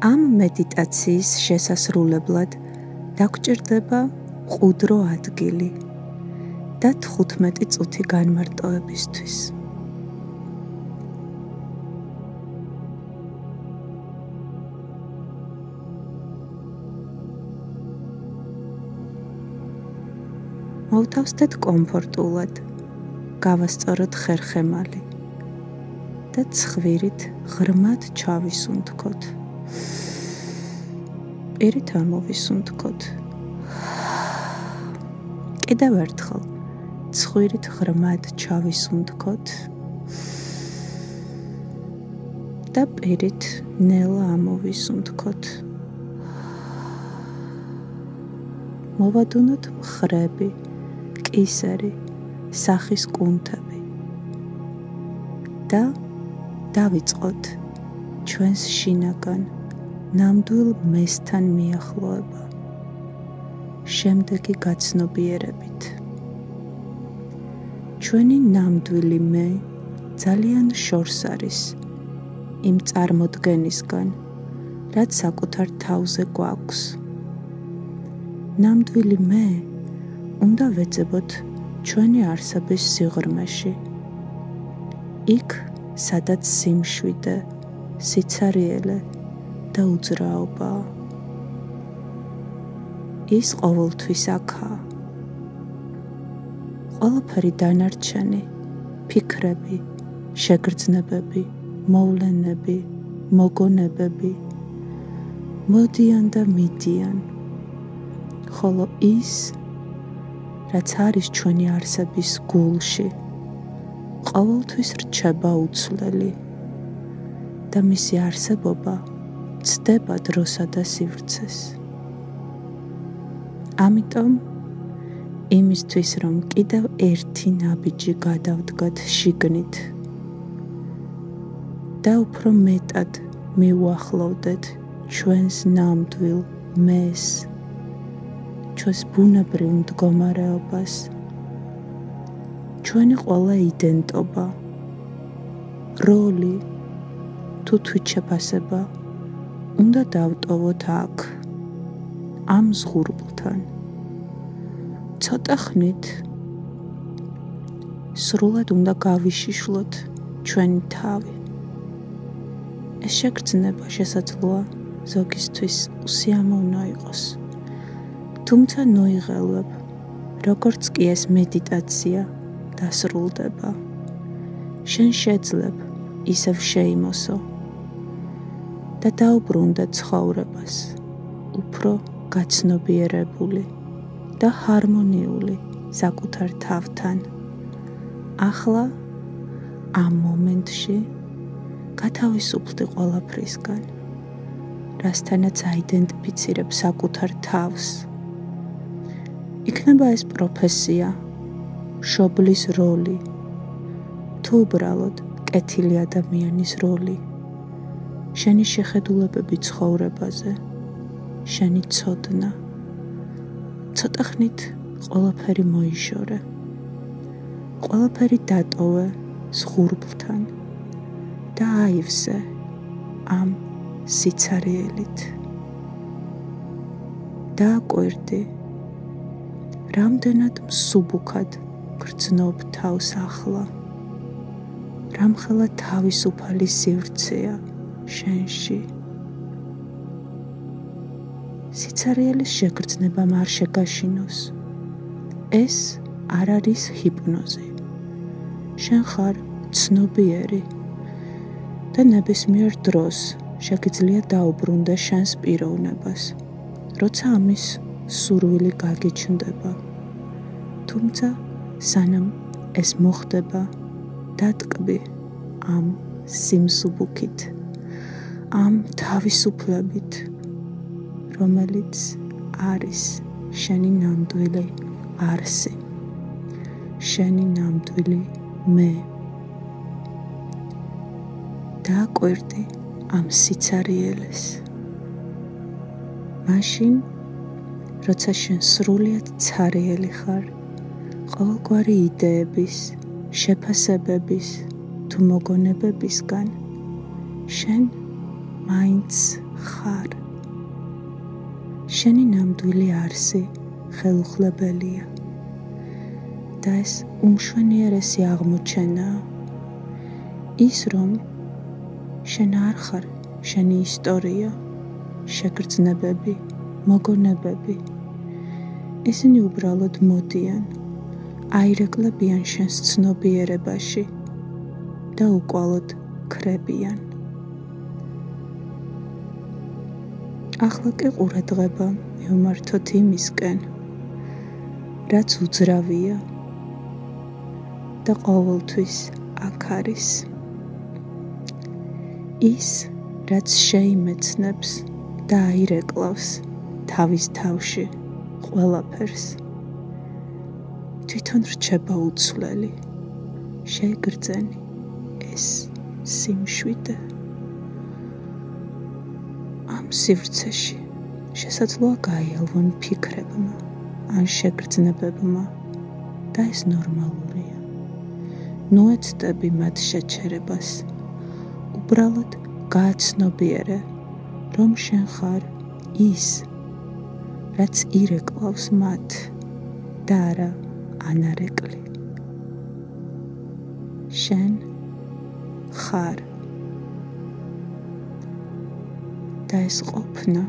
ამ მედიტაციის შესასრულებლად დაგჭირდება მყუდრო ადგილი და 15 წუთი განმარტოებისთვის. მოვთავსდეთ კომფორტულად, გავასწოროთ ხერხემალი და ცხვირით ღრმად ჩავისუნთქოთ. პირით ამოვისუნთქოთ. კიდევ ერთხელ ცხვირით ღრმად ჩავისუნთქოთ და პირით ნელა ამოვისუნთქოთ. მოვადუნოთ მხრები, კისერი, სახის კუნთები და დავიწყოთ ჩვენს შინაგან ნამდვილ მესთან მიახლოება. შემდეგი გაცნობიერებით. ჩვენი ნამდვილი მე ძალიან შორს არის იმ წარმოდგენისგან, რაც საკუთარ თავზე გვაქვს. ნამდვილი მე უნდა ვეძებოთ ჩვენი არსების სიღრმეში. იქ, სადაც სიმშვიდე, სიცარიელე და უძრაობაა. ის ყოველთვის აქაა. ყველაფერი დანარჩენი, ფიქრები, შეგრძნებები, მოვლენები, მოგონებები მოდიან და მიდიან. ხოლო ის, რაც არის ჩვენი არსების გულში, ყოველთვის რჩება უცვლელი და მისი არსებობა ცდება დროსა და სივრცეს. ამიტომ, იმისთვის რომ კიდევ ერთი ნაბიჯი გადავდგათ შიგნით და უფრო მეტად მივუახლოვდეთ ჩვენს ნამდვილ მეს, ჩვენს ბუნებრივ მდგომარეობას, ჩვენი ყველა იდენტობა, როლი თუ თვითშეფასება უნდა დავტოვოთ აქ, ამ ზღურბლთან. ცოტა ხნით სრულად უნდა გავიშიშვლოთ ჩვენი თავი. ეს შეგრძნება შესაძლოა ზოგისთვის უსიამოვნო იყოს. თუმცა ნოიღელვებ, როგორც კი ეს მედიტაცია დასრულდება. შენ შეძლებ ისევ შეიმოსო და დაუბრუნდე ცხოვრებას უფრო გაცნობიერებული და ჰარმონიული საკუთარ თავთან. ახლა ამ მომენტში გათავისუფლდი ყველაფრისგან, რასთანაც აიდენტიფიცირებ საკუთარ თავს. იქნება ეს პროფესია, მშობლის როლი, თუ უბრალოდ კეთილი ადამიანის როლი, შენი შეხედულებები ცხოვრებაზე, შენი ცოდნა. ცოტა ხნით ყველაფერი მოიშორე. ყველაფერი დატოვე ზღურბლთან და აივსე ამ სიცარიელით. დააკვირდი, რამდენად მსუბუქად გრძნობ თავს ახლა. რამხელა თავისუფალი სივრცეა შენში. სიცარიელის შეგრძნებამ არ შეგაშინოს. ეს არ არის ჰიპნოზი. შენ ხარ ცნობიერი და ნებისმიერ დროს შეგიძლია დაუბრუნდე შენს პიროვნებას, როცა ამის სურვილი გაგიჩნდება. თუმცა სანამ ეს მოხდება, დატკბი ამ სიმსუბუქით, ამ თავისუფლებით, რომელიც არის შენი ნამდვილი არსი, შენი ნამდვილი მე. დააკვირდი ამ სიცარიელეს. მაშინ, როცა შენ სრულიად ცარიელი ხარ, ყოველგვარი იდეების, შეფასებების თუ მოგონებებისგან, შენ მაინც ხარ. შენი ნამდვილი არსი ხელუხლებელია და ეს უმშვენიერესი აღმოჩენაა ის, რომ შენ არ ხარ შენი ისტორია, შეგრძნებები, მოგონებები. ისინი უბრალოდ მოდიან, აირეკლებიან შენს ცნობიერებაში და უკვალოდ ქრებიან. ახლა კი ყურადღება მივმართოთ იმისკენ, რაც უძრავია და ყოველთვის აქ არის. ის, რაც შეიმეცნებს და აირეკლავს თავის თავში ყველაფერს. თვითონ რჩება უცვლელი, შეგრძენი ეს სიმშვიდე. ამ სივრცეში შესაძლოა გაიელვონ ფიქრებმა ან შეგრძნებებმა და ეს ნორმალურია. ნუ ეცდები მათ შეჩერებას. უბრალოდ გააცნობიერე, რომ შენ ხარ ის, რაც ირეკლავს მათ და არა ანარეკლი. შენ ხარ. და ეს ყოფნა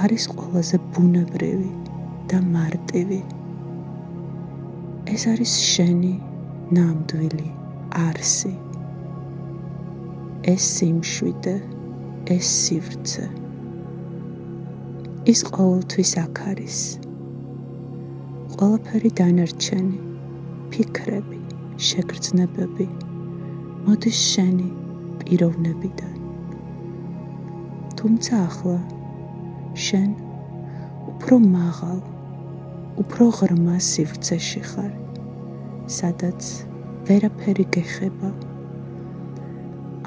არის ყველაზე ბუნებრივი და მარტივი. ეს არის შენი ნამდვილი არსი. ეს სიმშვიდე, ეს სივრცე. ის ყოველთვის აქ არის. ყველაფერი დანარჩენი, ფიქრები, შეგრძნებები მოდის შენი პიროვნებიდან. თუმცა ახლა შენ უფრო მაღალ, უფრო ღრმა სივრცეში ხარ, სადაც ვერაფერი გეხება.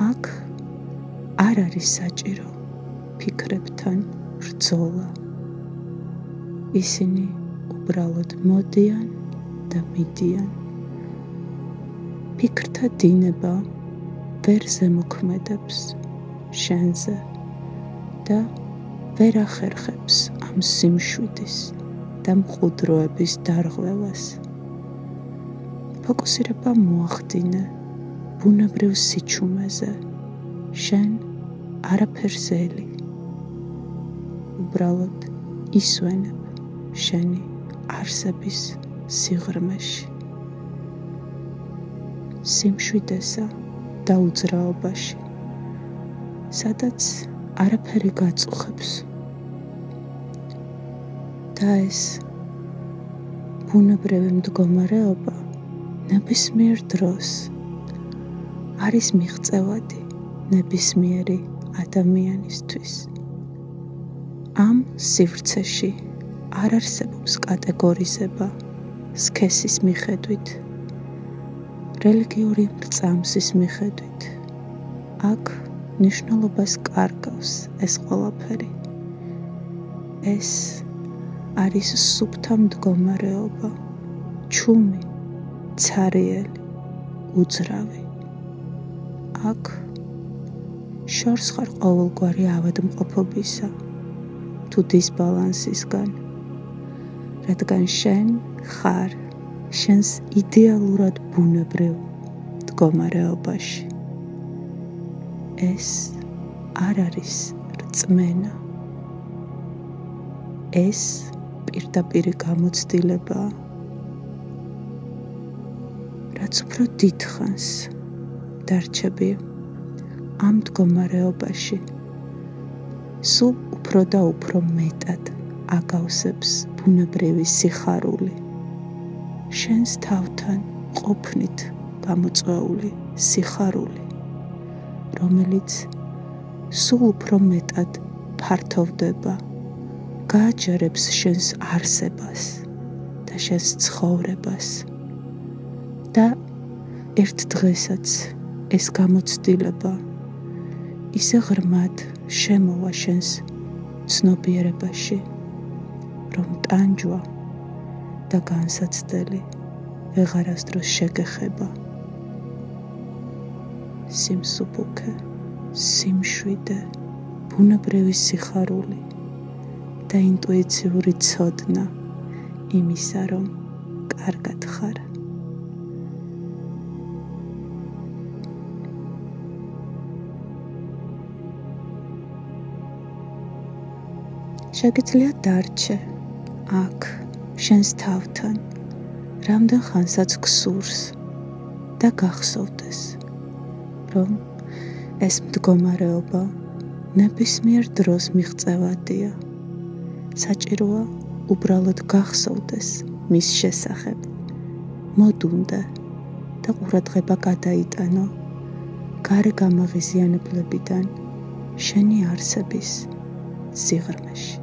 აქ არ არის საჭირო ფიქრებთან ბრძოლა. ისინი უბრალოდ მოდიან და მიდიან. ფიქრთა დინება ვერ ზემოქმედებს შენზე და ვერ ახერხებს ამ სიმშვიდის და მყუდროების დარღვევას. ფოკუსირება მოახდინე ბუნებრივ სიჩუმეზე. შენ არაფერს ელი. უბრალოდ ისვენებ შენი არსების სიღრმეში. სიმშვიდესა და უძრაობაში, სადაც არაფერი გაწუხებს. და ეს ბუნებრივი მდგომარეობა ნებისმიერ დროს არის მიღწევადი ნებისმიერი ადამიანისთვის. ამ სივრცეში არ არსებობს კატეგორიზება სქესის მიხედვით, რელიგიური მრწამსის მიხედვით. აქ ნიშნულობას კარგავს ეს ყველაფერი. ეს არის სუფთა მდგომარეობა, ჩუმი, ცარიელი, უძრავი. აქ შორს ხარ ყოველგვარი ავადმყოფობისა თუ დისბალანსისგან, რადგან შენ ხარ შენს იდეალურად ბუნებრივ მდგომარეობაში. ეს არ არის რწმენა. ეს პირდაპირი გამოცდილებაა, რაც უფრო დიდხანს დარჩები ამ მდგომარეობაში, სულ უფრო და უფრო მეტად აგავსებს ბუნებრივი სიხარული, შენს თავთან ყოფნით გამოწვეული სიხარული, რომელიც სულ უფრო მეტად ფართოვდება, გააჯერებს შენს არსებას და შენს ცხოვრებას. და ერთ დღესაც ეს გამოცდილება ისე ღრმად შემოვა შენს ცნობიერებაში, რომ ტანჯვა და განსაცდელი ვეღარასდროს შეგეხება. სიმსუბუქე, სიმშვიდე, ბუნებრივი სიხარული და ინტუიციური ცოდნა იმისა, რომ კარგად ხარ. შეგიძლია დარჩე აქ შენს თავთან რამდენ ხანსაც გსურს და გახსოვდეს, რომ ეს მდგომარეობა ნებისმიერ დროს მიღწევადია. საჭიროა უბრალოდ გახსოვდეს მის შესახებ, მოდუნდე და ყურადღება გადაიტანო გარე გამაღიზიანებლებიდან შენი არსების სიღრმეში.